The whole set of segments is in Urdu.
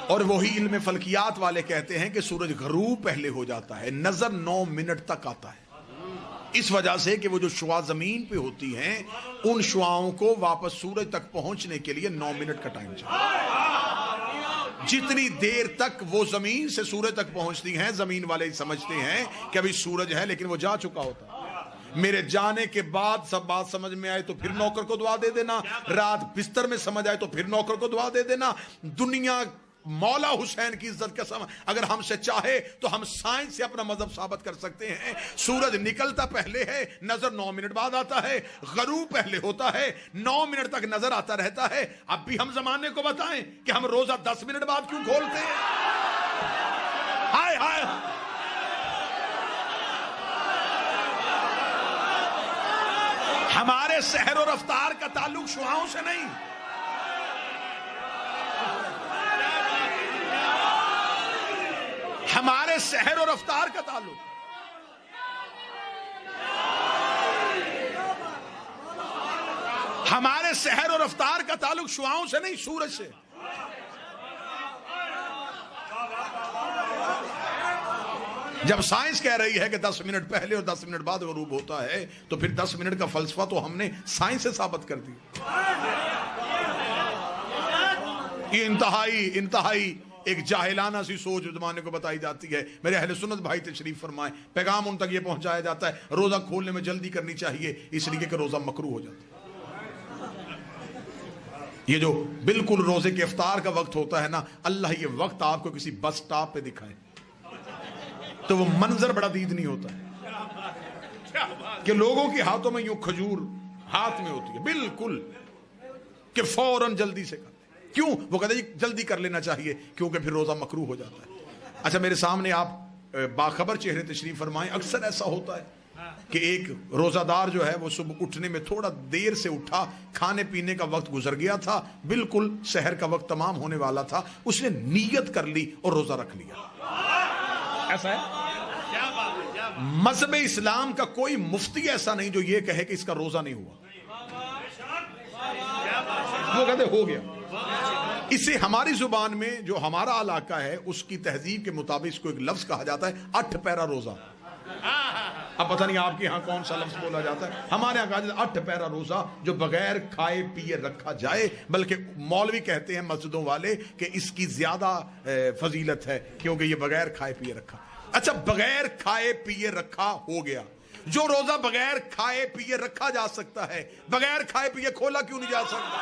اور وہی علم فلکیات والے کہتے ہیں کہ سورج غروب پہلے ہو جاتا ہے، نظر 9 منٹ تک آتا ہے، اس وجہ سے کہ وہ جو شعاع زمین پہ ہوتی ہیں ان شعاؤں کو واپس سورج تک پہنچنے کے لیے 9 منٹ کا ٹائم چاہیے۔ جتنی دیر تک وہ زمین سے سورج تک پہنچتی ہیں، زمین والے سمجھتے ہیں کہ ابھی سورج ہے لیکن وہ جا چکا ہوتا ہے۔ میرے جانے کے بعد سب بات سمجھ میں آئے تو پھر نوکر کو دعا دے دینا، رات بستر میں سمجھ آئے تو پھر نوکر کو دعا دے دینا۔ دنیا مولا حسین کی عزت کا اگر ہم سے چاہے تو ہم سائنس سے اپنا مذہب ثابت کر سکتے ہیں۔ سورج نکلتا پہلے ہے، نظر 9 منٹ بعد آتا ہے، غروب پہلے ہوتا ہے، 9 منٹ تک نظر آتا رہتا ہے۔ اب بھی ہم زمانے کو بتائیں کہ ہم روزہ 10 منٹ بعد کیوں کھولتے ہیں؟ ہائے ہائے، ہمارے سحر و رفتار کا تعلق شعاؤں سے نہیں، ہمارے سحر و رفتار کا تعلق، ہمارے سحر و رفتار کا تعلق شعاؤں سے نہیں، سورج سے۔ جب سائنس کہہ رہی ہے کہ 10 منٹ پہلے اور 10 منٹ بعد غروب ہوتا ہے تو پھر 10 منٹ کا فلسفہ تو ہم نے سائنس سے ثابت کر دیا۔ یہ انتہائی ایک جاہلانہ سی سوچ زمانے کو بتائی جاتی ہے۔ میرے اہل سنت بھائی تشریف فرمائیں، پیغام ان تک یہ پہنچایا جاتا ہے روزہ کھولنے میں جلدی کرنی چاہیے اس لیے کہ روزہ مکروہ ہو جاتا ہے۔ یہ جو بالکل روزے کے افطار کا وقت ہوتا ہے نا، اللہ یہ وقت آپ کو کسی بس سٹاپ پہ دکھائے تو وہ منظر بڑا دیدنی ہوتا ہے کہ لوگوں کے ہاتھوں میں یوں کھجور ہاتھ میں ہوتی ہے بالکل کہ فوراً جلدی سے کر۔ کیوں؟ وہ کہتے ہیں جلدی کر لینا چاہیے کیونکہ پھر روزہ مکروہ ہو جاتا ہے۔ اچھا، میرے سامنے آپ باخبر چہرے تشریف فرمائیں، اکثر ایسا ہوتا ہے کہ ایک روزہ دار جو ہے وہ صبح اٹھنے میں تھوڑا دیر سے اٹھا، کھانے پینے کا وقت گزر گیا تھا، بالکل سحر کا وقت تمام ہونے والا تھا، اس نے نیت کر لی اور روزہ رکھ لیا۔ ایسا ہے؟ مذہب اسلام کا کوئی مفتی ایسا نہیں جو یہ کہے کہ اس کا روزہ نہیں ہوا، وہ کہتے ہو گیا۔ اسے ہماری زبان میں جو ہمارا علاقہ ہے اس کی تہذیب کے مطابق اس کو ایک لفظ کہا جاتا ہے 8 پیرا روزہ۔ اب پتہ نہیں آپ کے ہاں کون سا لفظ بولا جاتا ہے، ہمارے یہاں کہا جاتا ہے 8 پیرا روزہ جو بغیر کھائے پیے رکھا جائے، بلکہ مولوی کہتے ہیں مسجدوں والے کہ اس کی زیادہ فضیلت ہے کیونکہ یہ بغیر کھائے پیے رکھا۔ اچھا، بغیر کھائے پیے رکھا ہو گیا، جو روزہ بغیر کھائے پیے رکھا جا سکتا ہے بغیر کھائے پیے کھولا کیوں نہیں جا سکتا؟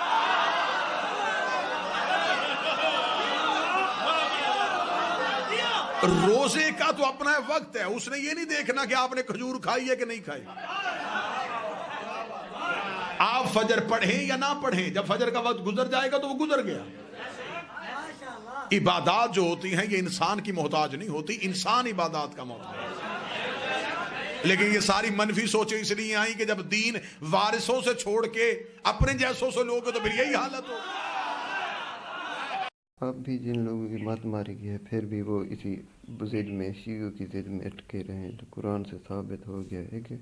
روزے کا تو اپنا وقت ہے، اس نے یہ نہیں دیکھنا کہ آپ نے کھجور کھائی ہے کہ نہیں کھائی۔ آپ فجر پڑھیں یا نہ پڑھیں، جب فجر کا وقت گزر جائے گا تو وہ گزر گیا۔ عبادات جو ہوتی ہیں یہ انسان کی محتاج نہیں ہوتی، انسان عبادات کا محتاج ہے۔ لیکن یہ ساری منفی سوچیں اس لیے آئیں کہ جب دین وارثوں سے چھوڑ کے اپنے جیسوں سے لوگ تو پھر یہی حالت ہو۔ اب بھی جن لوگوں کی مت ماری گئی ہے پھر بھی وہ اسی ضد میں، شیعوں کی ضد میں اٹکے رہے، تو قرآن سے ثابت ہو گیا ہے کہ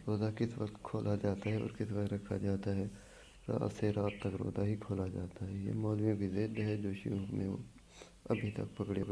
روزہ کس وقت کھولا جاتا ہے اور کس وقت رکھا جاتا ہے۔ رات سے رات تک روزہ ہی کھولا جاتا ہے۔ یہ مولویوں کی ضد ہے جو شیعوں میں ابھی تک پکڑے